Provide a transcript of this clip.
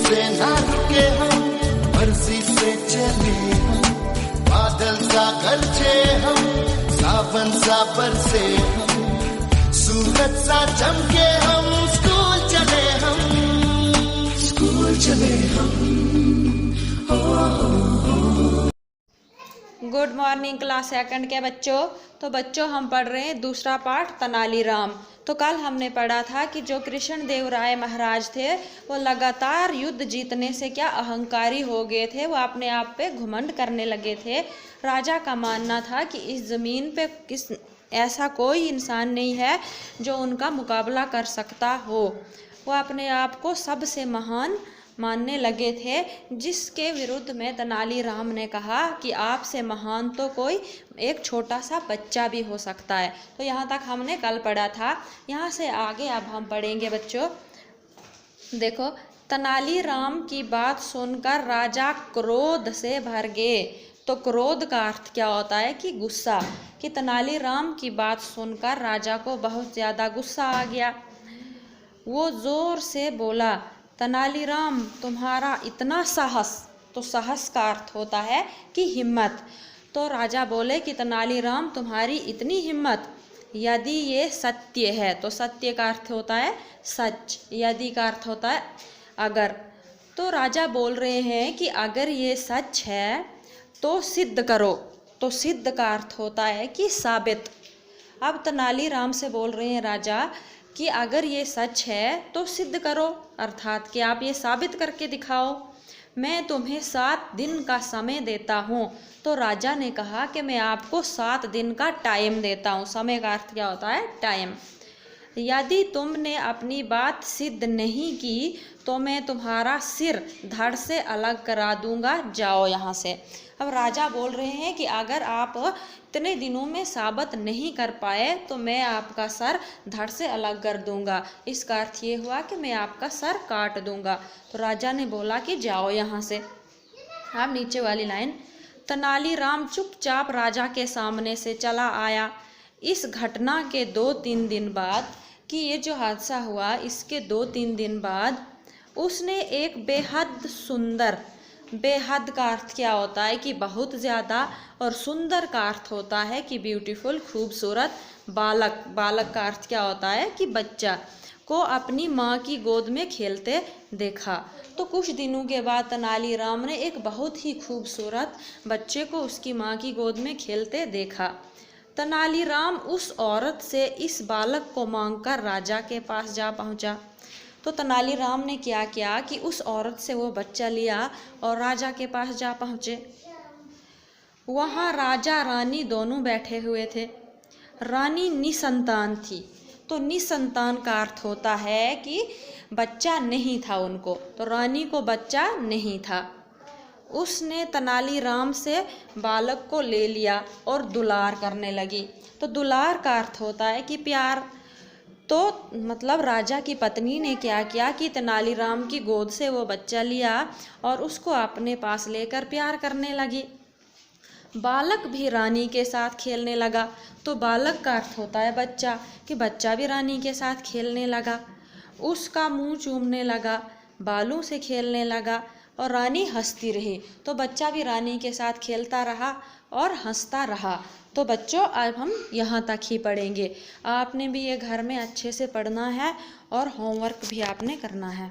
से ना रुके हम, मर्जी से चले हम, बादल सा गरजे हम, सावन सा बरसे हम, सूरज सा चमके हम, स्कूल चले हम, स्कूल चले हम। गुड मॉर्निंग क्लास सेकंड के बच्चों। तो बच्चों हम पढ़ रहे हैं दूसरा पाठ तेनालीराम। तो कल हमने पढ़ा था कि जो कृष्ण देव राय महाराज थे वो लगातार युद्ध जीतने से क्या अहंकारी हो गए थे, वो अपने आप पे घमंड करने लगे थे। राजा का मानना था कि इस ज़मीन पे ऐसा कोई इंसान नहीं है जो उनका मुकाबला कर सकता हो। वो अपने आप को सबसे महान मानने लगे थे, जिसके विरुद्ध में तेनालीराम ने कहा कि आपसे महान तो कोई एक छोटा सा बच्चा भी हो सकता है। तो यहाँ तक हमने कल पढ़ा था। यहाँ से आगे अब हम पढ़ेंगे बच्चों। देखो, तेनालीराम की बात सुनकर राजा क्रोध से भर गए। तो क्रोध का अर्थ क्या होता है कि गुस्सा। कि तेनालीराम की बात सुनकर राजा को बहुत ज़्यादा गुस्सा आ गया। वो ज़ोर से बोला, तेनालीराम तुम्हारा इतना साहस। तो साहस का अर्थ होता है कि हिम्मत। तो राजा बोले कि तेनालीराम तुम्हारी इतनी हिम्मत, यदि ये सत्य है। तो सत्य का अर्थ होता है सच, यदि का अर्थ होता है अगर। तो राजा बोल रहे हैं कि अगर ये सच है तो सिद्ध करो। तो सिद्ध का अर्थ होता है कि साबित। अब तेनालीराम से बोल रहे हैं राजा कि अगर ये सच है तो सिद्ध करो, अर्थात कि आप ये साबित करके दिखाओ। मैं तुम्हें 7 दिन का समय देता हूँ। तो राजा ने कहा कि मैं आपको 7 दिन का टाइम देता हूँ। समय का अर्थ क्या होता है? टाइम। यदि तुमने अपनी बात सिद्ध नहीं की तो मैं तुम्हारा सिर धड़ से अलग करा दूंगा, जाओ यहाँ से। अब राजा बोल रहे हैं कि अगर आप इतने दिनों में साबित नहीं कर पाए तो मैं आपका सर धड़ से अलग कर दूंगा। इसका अर्थ ये हुआ कि मैं आपका सर काट दूंगा। तो राजा ने बोला कि जाओ यहाँ से। अब नीचे वाली लाइन, तेनालीराम चुपचाप राजा के सामने से चला आया। इस घटना के 2-3 दिन बाद, कि ये जो हादसा हुआ इसके 2-3 दिन बाद, उसने एक बेहद सुंदर, बेहद का अर्थ क्या होता है कि बहुत ज़्यादा, और सुंदर का अर्थ होता है कि ब्यूटीफुल, खूबसूरत बालक। बालक का अर्थ क्या होता है कि बच्चा को अपनी माँ की गोद में खेलते देखा। तो कुछ दिनों के बाद तेनालीराम ने एक बहुत ही खूबसूरत बच्चे को उसकी माँ की गोद में खेलते देखा। तेनालीराम उस औरत से इस बालक को मांगकर राजा के पास जा पहुँचा। तो तेनालीराम ने क्या किया कि उस औरत से वो बच्चा लिया और राजा के पास जा पहुँचे। वहाँ राजा रानी दोनों बैठे हुए थे। रानी निसंतान थी। तो निसंतान का अर्थ होता है कि बच्चा नहीं था उनको। तो रानी को बच्चा नहीं था। उसने तेनालीराम से बालक को ले लिया और दुलार करने लगी। तो दुलार का अर्थ होता है कि प्यार। तो मतलब राजा की पत्नी ने क्या किया कि तेनालीराम की गोद से वो बच्चा लिया और उसको अपने पास लेकर प्यार करने लगी। बालक भी रानी के साथ खेलने लगा। तो बालक का अर्थ होता है बच्चा, कि बच्चा भी रानी के साथ खेलने लगा, उसका मुंह चूमने लगा, बालों से खेलने लगा और रानी हंसती रही। तो बच्चा भी रानी के साथ खेलता रहा और हंसता रहा। तो बच्चों अब हम यहाँ तक ही पढ़ेंगे। आपने भी ये घर में अच्छे से पढ़ना है और होमवर्क भी आपने करना है।